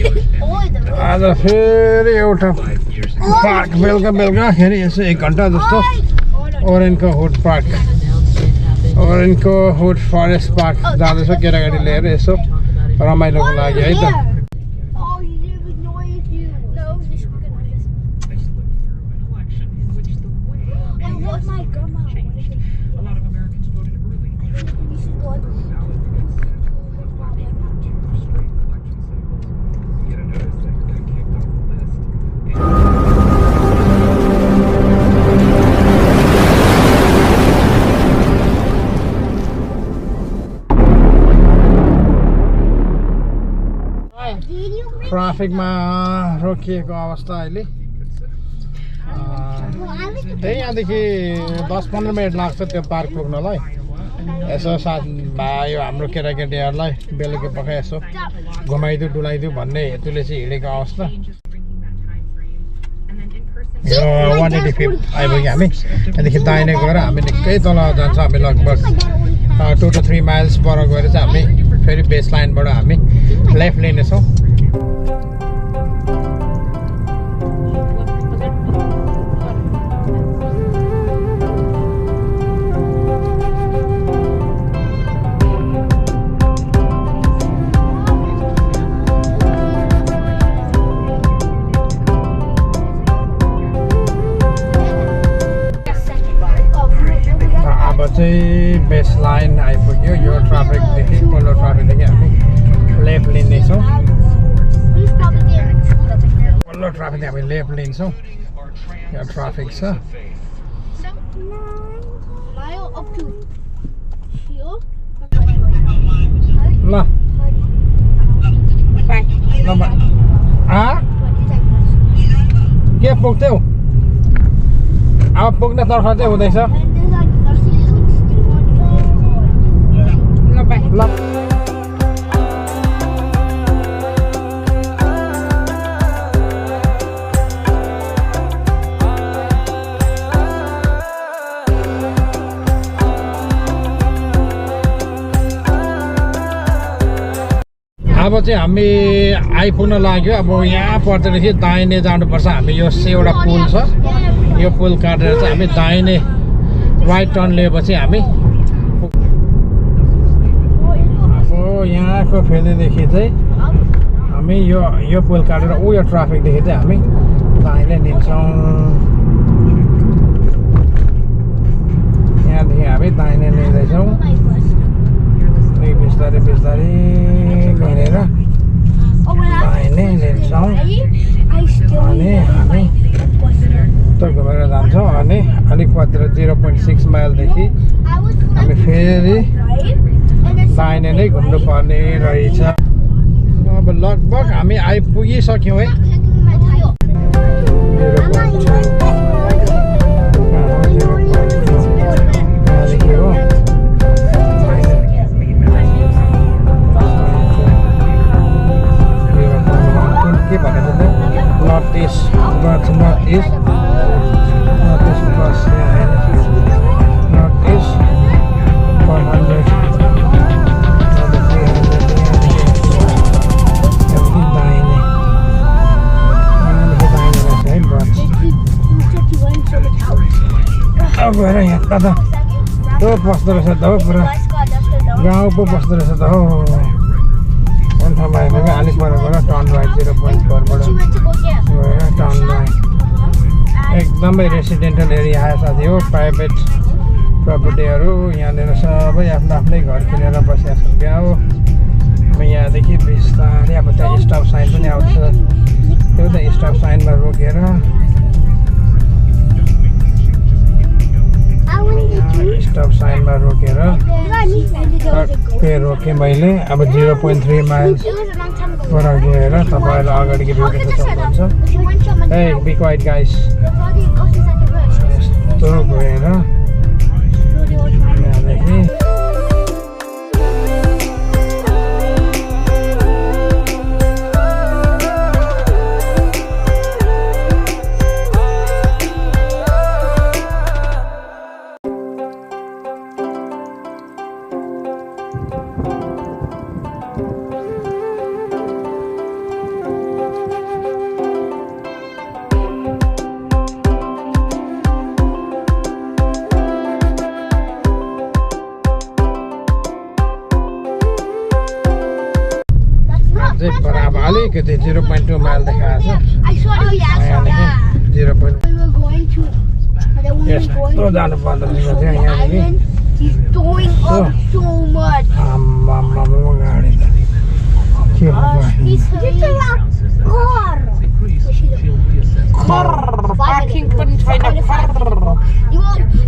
आज फेरि एउटा पार्क बेलुकाखेरि यसो 1 घन्टा जस्तो ओरेन्को हुड पार्क ओरेन्को हुड फरेस्ट पार्क जाँदैछ केटाकेटी लिएर यसो रमाइलोको लागि है त ट्राफिकमा रोकिएको अवस्था अहिले त्यही यहाँदेखि 10-15 मिनट लाग्छ त्यो पार्क पुग्नलाई यसो साथ भाइ हाम्रो केटाकेटीहरूलाई बेलुकी पख यसो घुमाइदियो डुलाइदियो भन्ने हेतुले चाहिँ हिँडेको अवस्था यो 185 आइपुग्यो हामी त्यहाँदेखि दाहिने गएर हामी निकै तल जान्छ हामी लगभग 2 to 3 माइल्स पर गएर चाहिँ हामी फेरि बेस लाइनबाट हामी लेफ्ट लिनेछौँ बेस लाइन आइपुग्यो यो ट्राफिकदेखि पल्लो ट्राफिकदेखि हामी लेफ्ट लिनेछौँ पल्लो ट्राफिकदेखि हामी लेफ्ट लिन्छौँ यहाँ ट्राफिक छ ल के पुग्थ्यौ अब पुग्ने तर्फ चाहिँ हुँदैछ ल अब चाहिँ हामी आइपुग्न लाग्यो अब यहाँ पर्दैदेखि दाहिने जानुपर्छ हामी यो एउटा पुल छ यो पुल काटेर चाहिँ हामी दाहिने राइट टर्न लिएपछि हामी यहाँको फेरिदेखि चाहिँ हामी यो पुल काटेर यो ट्राफिकदेखि चाहिँ हामी दाहिने लिन्छौँ यहाँदेखि हामी दाहिने लिँदैछौँ बिस्तारै बिस्तारै गरेर दाहिने लिन्छौँ अनि हामी उत्तर घुमेर जान्छौँ अनि अलिक पछि 0.6 माइलदेखि हामी फेरि दाहिने नै घुम्नु पर्ने रहेछ अब लगभग हामी आइपुगिसक्यौँ है के भनेको नर्थ इस्ट गएर यहाँ कता त्यो बस्दो रहेछ त हो पुरा गाउँ पो बस्दो रहेछ त हो अन्ठामा आइपुग्यो अलिक पर गएर टर्न राइट 0.4बाट गएर टर्न राइट एकदमै रेसिडेन्टल एरिया आयो साथी हो प्राइभेट प्रपर्टीहरू यहाँनिर सबै आफ्नो आफ्नै घर किनेर बसिरहेको छ क्या हो अब यहाँदेखि बिस्तारै अब त्यहाँ स्टप साइन पनि आउँछ त्यो त स्टप साइनमा रोकेर स्टप साइनमा रोकेर पे रोकेँ मैले अब 0.3 माइल्स पर गएर तपाईँहरूलाई अगाडिको भ्यू देख्न सक्नुहुन्छ ए बी क्वाइट गाइस यस्तो गएर यहाँदेखि तर अब अलिकति 0.2 माइल देखाएको छ I saw you yesterday. 0. We were going to. But then we were going यस्तो जानु पर्दो रहेछ त्यहाँ यहाँदेखि island. He's throwing up so much. आम्मामा गाडी त के He's hitting a car. Parking पनि छैन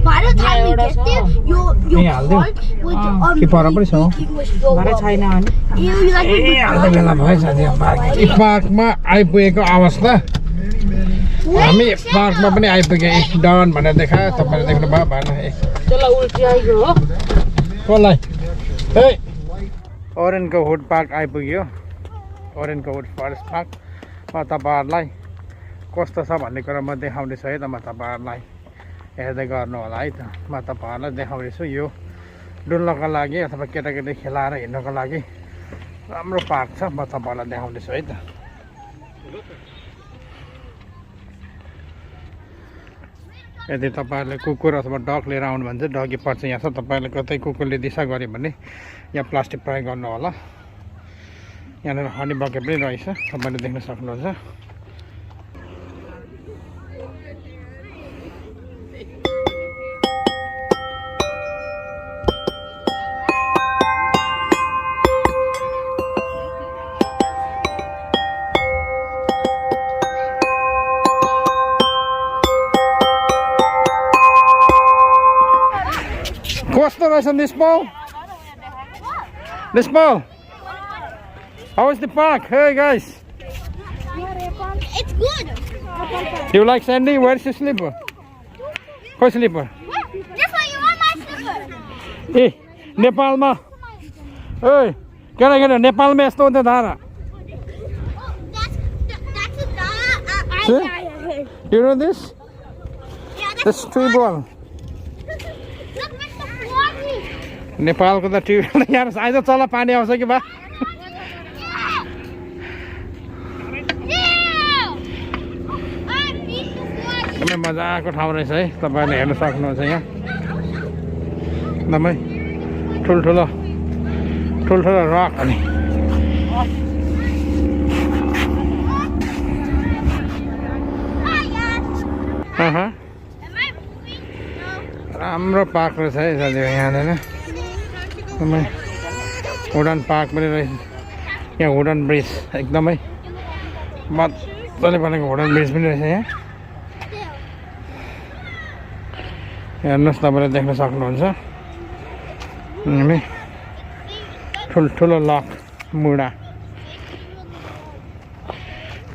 By the time we get there, your Yeah, I'll do. car with के पर पनि छ was so भरे up. छैन अनि You like ए हाल्दा बेला भएछ त्यहाँ पार्क पार्कमा आइपुगेको अवस्था हामी पार्कमा पनि आइपुगे डन भनेर देखायो तपाईँले देख्नुभयो भएन त्यसलाई उल्टी आइगयो हो कसलाई है ओरेनको हुड पार्क आइपुग्यो ओरेनको हुड फरेस्ट पार्क म तपाईँहरूलाई कस्तो छ भन्ने कुरा म देखाउँदैछु है त म तपाईँहरूलाई हेर्दै गर्नु होला है त म तपाईँहरूलाई देखाउँदैछु यो डुल्नको लागि अथवा केटाकेटी खेलाएर हिँड्नको लागि राम्रो पार्क छ म तपाईँहरूलाई देखाउँदैछु है त यदि तपाईँहरूले कुकुर अथवा डग लिएर आउनु भने चाहिँ डगी पर्छ यहाँ छ तपाईँहरूले कतै कुकुरले दिशा गऱ्यो भने यहाँ प्लास्टिक प्रयोग गर्नु होला यहाँनिर हनी बकेट पनि रहेछ तपाईँले देख्न सक्नुहुन्छ कस्तो रहेछ Nispel how is the park? Hey guys, It's good. you like Sandy? Where's your slipper? Where's slipper? That's why you want my slipper. ए नेपालमा ए केटा नेपालमा यस्तो हुन्छ धारा That's a dog. See? You know this? Yeah, This tree ball. look, Mr. Floggy. नेपालको त tubewell यहाँ आइज चल पानी आउँछ कि बा एकदमै मजाको ठाउँ रहेछ है तपाईँहरूले हेर्न सक्नुहुन्छ यहाँ एकदमै ठुल्ठुलो रक अनि राम्रो पार्क रहेछ है साथीभाइ यहाँनिर एकदमै वुडन पार्क पनि रहेछ यहाँ वुडन ब्रिज एकदमै मजाले बनेको वुडन ब्रिज पनि रहेछ यहाँ हेर्नुहोस् तपाईँले देख्न सक्नुहुन्छ हामी ठुल्ठुलो लक मुढा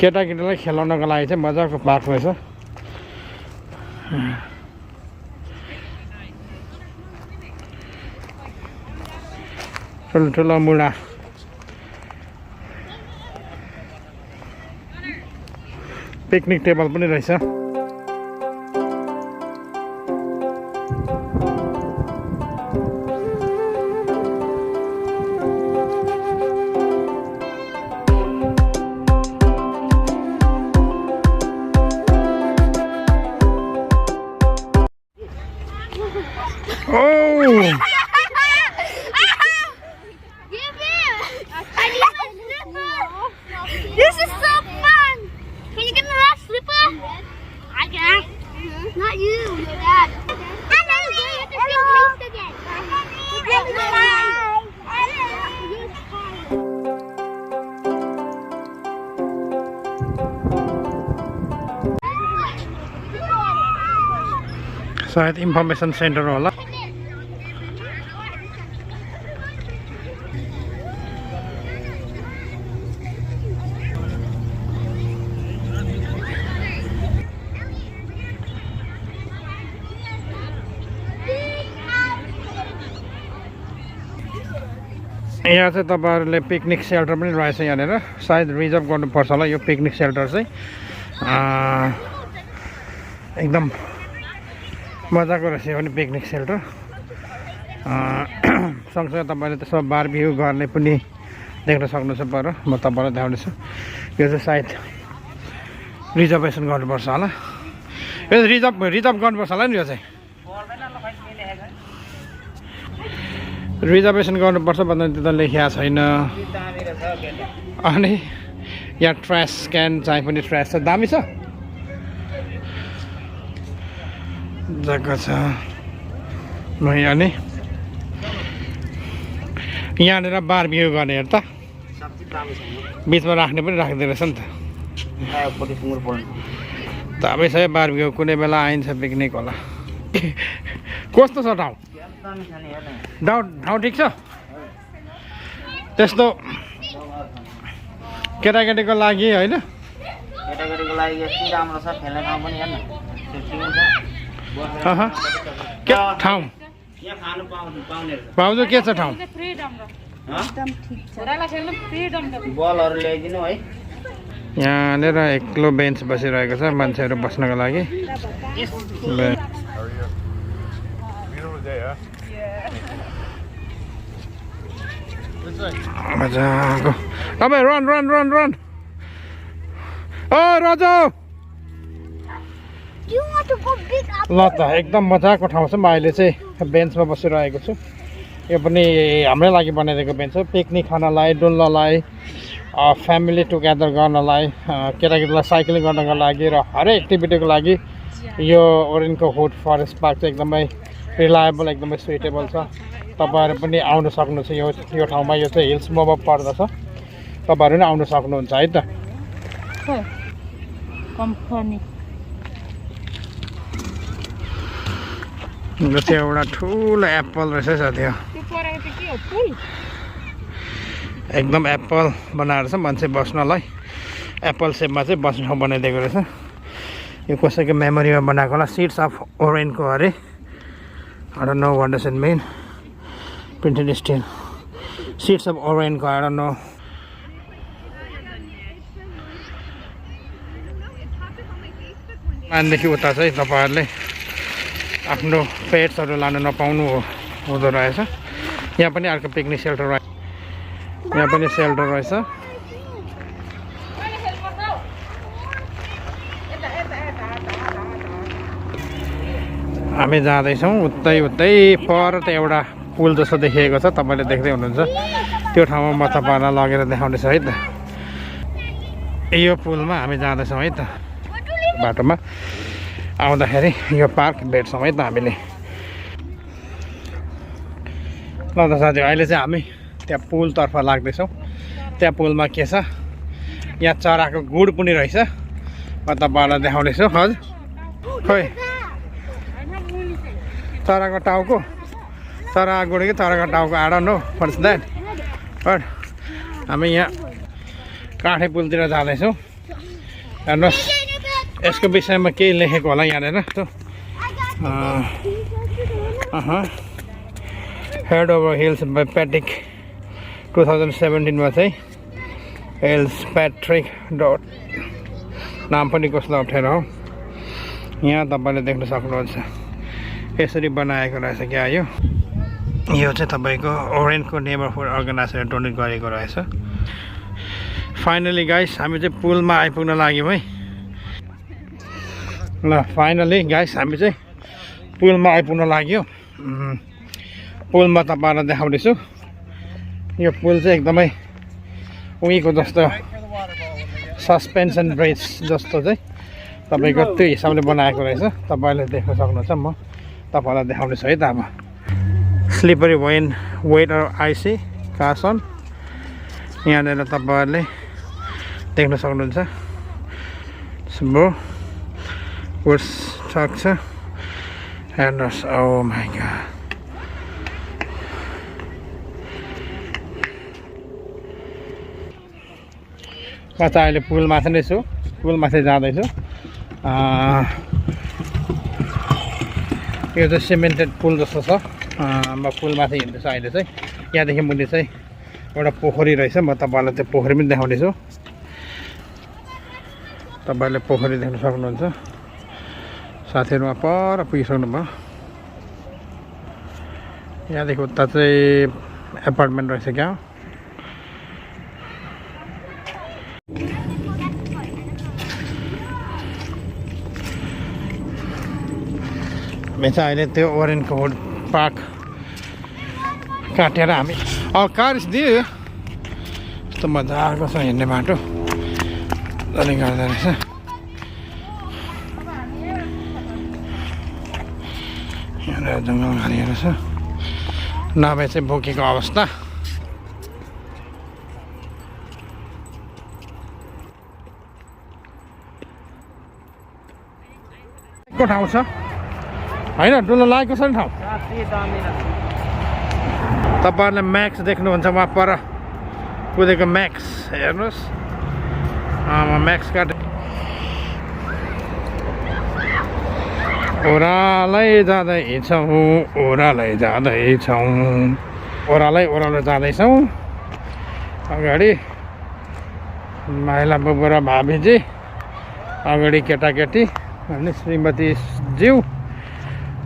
केटाकेटीलाई खेलाउनको लागि चाहिँ मजाको पार्क रहेछ ठुल्ठुलो मुढा पिकनिक टेबल पनि रहेछ This is so fun! Can you give me that slipper? I can. Not you, your dad. And then you have to feel taste again. सायद इन्फर्मेसन सेन्टर होला यहाँ चाहिँ तपाईँहरूले पिकनिक सेल्टर पनि रहेछ यहाँनिर सायद रिजर्भ गर्नुपर्छ होला यो पिकनिक सेल्टर चाहिँ एकदम मजाको रहेछ यो पनि पिकनिक सेल्टर सँगसँगै तपाईँले त्यसो बारबिक्यु गर्ने पनि देख्न सक्नुहुन्छ पर म तपाईँलाई देखाउँदैछु यो चाहिँ सायद रिजर्भेसन गर्नुपर्छ होला यो रिजर्भ गर्नुपर्छ होला नि यो चाहिँ रिजर्भेसन गर्नुपर्छ भन्दा त्यो त लेखिएको छैन अनि यहाँ ट्र्यास क्यान चाहिँ पनि ट्र्यास छ दामी छ जग्गा छ अनि यहाँनिर बारबिक्यु गर्ने हेर त बिचमा राख्ने पनि राखिदिएको रहेछ नि त दामी छ बारबिक्यु कुनै बेला आइन्छ पिकनिक होला कस्तो छ ठाउँ ठाउँ ठिक छ त्यस्तो केटाकेटीको लागि होइन केटाकेटीको लागि यति राम्रो छ खेल्ने ठाउँ पनि हेर्न ठाउँ यहाँ खानु पाउने भाउजू के छ ठाउँ बलहरू ल्याइदिनु है यहाँनिर एक्लो बेन्च बसिरहेको छ मान्छेहरू बस्नको लागि मजाको तपाईँ रन रन रन रन ओ राजा ल त एकदम मजाको ठाउँ छ म अहिले चाहिँ बेन्चमा बसिरहेको छु यो पनि हाम्रै लागि बनाइदिएको बेन्च हो पिकनिक खानलाई डुल्नलाई फ्यामिली टुगेदर गर्नलाई केटाकेटीलाई साइक्लिङ गर्नको लागि र हरेक एक्टिभिटीको लागि यो ओरेन्को हुड फरेस्ट पार्क चाहिँ एकदमै रिलायबल एकदमै सुइटेबल छ तपाईँहरू पनि आउनु सक्नुहुन्छ यो ठाउँमा यो चाहिँ हिल्स मोबा पर्दछ तपाईँहरू पनि आउनु सक्नुहुन्छ है त यो चाहिँ एउटा ठुलो एप्पल रहेछ साथी एकदम एप्पल बनाएर छ मान्छे बस्नलाई एप्पल सेपमा चाहिँ बस्ने ठाउँ बनाइदिएको रहेछ यो कसैको मेमोरीमा बनाएको होला सिड्स अफ ओरेनको अरे I don't know what does it mean. Printed steel. Seeds of Orenco, I don't know. मानदेखि उता चाहिँ तपाईहरुले आफ्नो पेट्सहरु लान नपाउनु हुँदो रहेछ यहाँ पनि अर्को पिकनिक सेल्टर रहेछ यहाँ पनि सेल्टर रहेछ हामी जाँदैछौँ उतै पर त एउटा पुल जस्तो देखिएको छ तपाईले देख्दै हुनुहुन्छ त्यो ठाउँमा म तपाईहरुलाई लगेर देखाउने छु है त यो पुलमा हामी जाँदैछौँ है त बाटोमा आउँदाखेरि यो पार्क भेट्छौँ है त हामीले ल त साथी अहिले चाहिँ हामी त्यहाँ पुलतर्फ लाग्दैछौँ त्यहाँ पुलमा के छ यहाँ चराको गुड पनि रहेछ म तपाईहरुलाई देखाउने छु हजुर खोइ चराको टाउको चरा गुड कि चराको टाउको I don't know what's that but हामी यहाँ काठे पुलतिर जाँदैछौँ हेर्नुहोस् यसको विषयमा केही लेखेको होला यहाँनिर head over hills by Patrick 2017 मा चाहिँ हिल्स प्याट्रिक डट नाम पनि कस्तो अप्ठ्यारो हो यहाँ तपाईले देख्न सक्नुहुन्छ यसरी बनाएको रहेछ क्या यो चाहिँ तपाईको ओरेन्को नेबरहुड अर्गनाइजेसनले डोनेट गरेको रहेछ फाइनली गाइस हामी चाहिँ पुलमा आइपुग्न लाग्यौँ है ल फाइनली गाइस हामी चाहिँ पुलमा आइपुग्न लाग्यो पुलमा तपाईहरुलाई देखाउने छु यो पुल चाहिँ एकदमै उहीको जस्तो सस्पेन्सन ब्रिज जस्तो चाहिँ तपाईको त्यो हिसाबले बनाएको रहेछ तपाईले देख्न सक्नुहुन्छ म तपाईहरुलाई देखाउने छु है त अब स्लिपरी वेट आइसी कार्सन यहाँनिर तपाईहरुले देख्न सक्नुहुन्छ स्मो वर्स सक्छ हेर्नुहोस् ओ माइ गॉड म त अहिले पुलमाथि नै छु पुलमाथि जाँदैछु यो चाहिँ सिमेन्टेड पुल जस्तो छ म पुलमाथि हिँड्दैछु अहिले चाहिँ यहाँदेखि मुनि चाहिँ एउटा पोखरी रहेछ म तपाईहरुलाई त्यो पोखरी पनि देखाउने छु तपाईहरुले पोखरी देख्न सक्नुहुन्छ साथीहरुमा पर पुगिसक्नु भयो यहाँदेखि उता चाहिँ एपार्टमेन्ट रहेछ क्या हामी चाहिँ अहिले त्यो ओरेन्को हुड पार्क काटेर हामी कार इज दियो कस्तो मजाको छ हिँड्ने बाटो अनि गर्दो रहेछ यहाँ जङ्गल घारिएर छ नभए चाहिँ बोकेको अवस्था को ठाउँ छ होइन डुलो लागेको छ नि ठाउँ तपाईँहरूले म्याक्स देख्नुहुन्छ उहाँ पर कुदेको म्याक्स हेर्नुहोस् म्याक्स काट ओह्रालै जाँदैछौँ ओह्रालै जाँदैछौँ ओह्रालो जाँदैछौँ अगाडि माइला बुबु र भाबीजी अगाडि केटाकेटी अनि श्रीमती ज्यू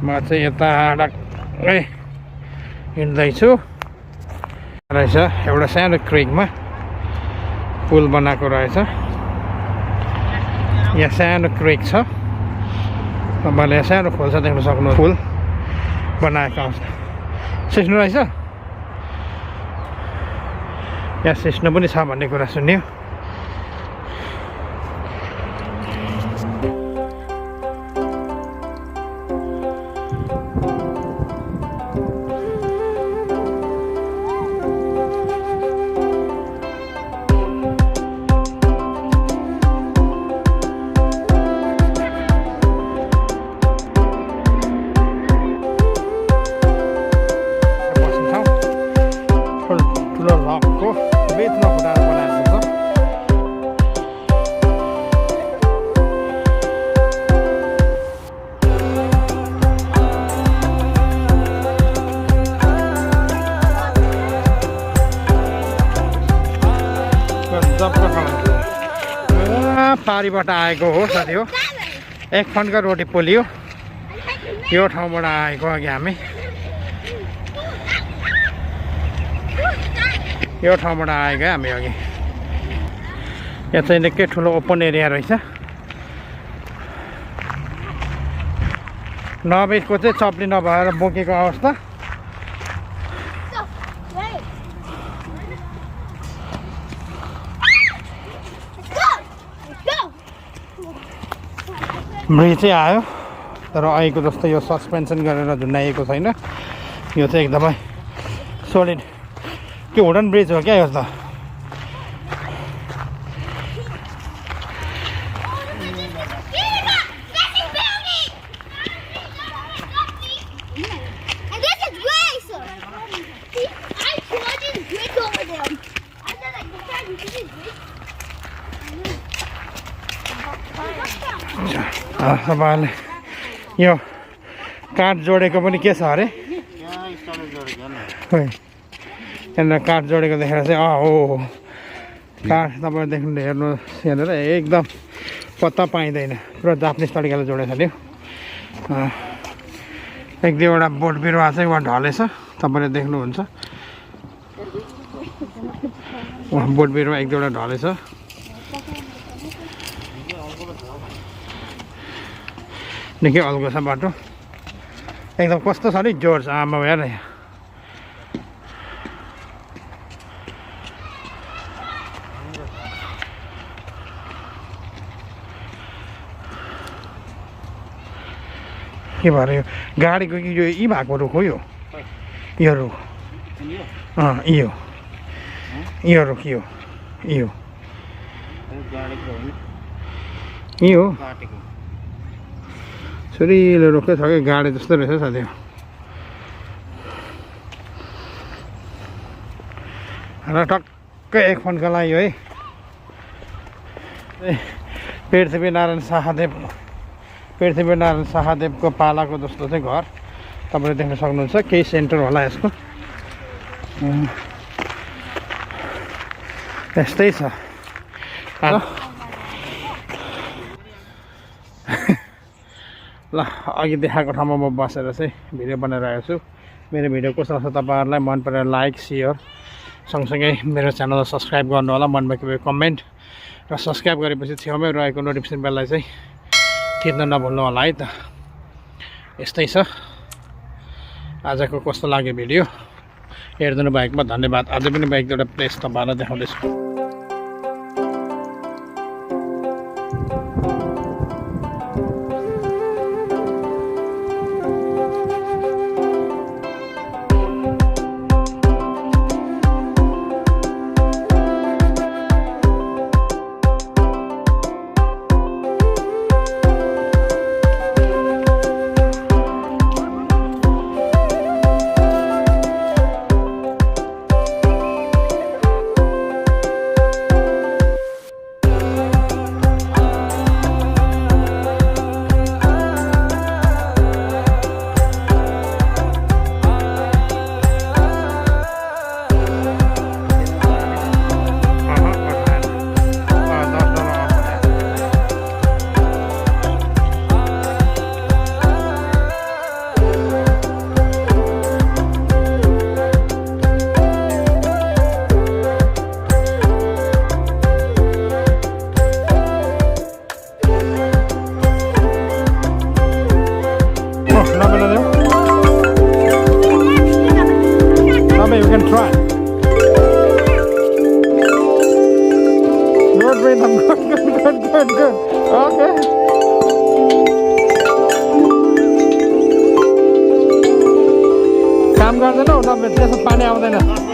म चाहिँ यता ढक्कै हिँड्दैछु रहेछ एउटा सानो क्रिकमा पुल बनाएको रहेछ यहाँ सानो क्रिक छ तपाईँले यहाँ सानो खोल्छ देख्न सक्नु पुल बनाएको सिस्नु रहेछ यहाँ सिस्नु पनि छ भन्ने कुरा सुन्यो पारीबाट आएको हो साथी हो एक फन्का रोटी पोलियो यो ठाउँबाट आएको अघि हामी यो ठाउँबाट आएको हामी अघि यहाँ चाहिँ निकै ठुलो ओपन एरिया रहेछ नबेको चाहिँ चप्ली नभएर बोकेको अवस्था ब्रिज चाहिँ आयो तर अहिलेको जस्तो यो सस्पेन्सन गरेर झुन्डाइएको छैन यो चाहिँ एकदमै सोलिड के वुडन ब्रिज हो क्या यो त तपाईँहरूले यो काठ जोडेको पनि के छ अरे यहाँनिर काठ जोडेको देखेर चाहिँ हो काठ तपाईँले देख्नु हेर्नुहोस् यहाँनिर एकदम पत्ता पाइँदैन पुरा जापानिज तरिकाले जोडेको छ नि एक दुईवटा बोट बिरुवा चाहिँ उहाँ ढलेछ तपाईँले देख्नुहुन्छ उहाँ बोट बिरुवा एक दुईवटा ढलेछ निकै अल्गो छ बाटो एकदम कस्तो छ नि जोड छ आमा हेर यहाँ के भएर यो गाडीको कि यो यी भएको रुख हो यो रुख यो रुख यो छोरीले रोक्दै छ कि गाडी जस्तो रहेछ साथी र टक्कै एक फन्का लाग्यो है पृथ्वीनारायण शाहदेवको पालाको जस्तो चाहिँ घर तपाईँले देख्न सक्नुहुन्छ केही सेन्टर होला यसको यस्तै छ ल अघि देखाएको ठाउँमा म बसेर चाहिँ भिडियो बनाइरहेको छु मेरो भिडियो कस्तो लाग्छ तपाईँहरूलाई मन परेर लाइक सेयर सँगसँगै मेरो च्यानललाई सब्सक्राइब गर्नु होला मन भएको कमेन्ट र सब्सक्राइब गरेपछि छेउमै रहेको नोटिफिकेसन बेललाई चाहिँ थिच्न नभुल्नु होला है त यस्तै छ आजको कस्तो लाग्यो भिडियो हेरिदिनु भएकोमा धन्यवाद अझै पनि म एक दुईवटा प्लेस तपाईँहरूलाई देखाउँदैछु Maybe we can try. Good rhythm, good. Okay. काम गर्दैन उता त्यसो पानी आउँदैन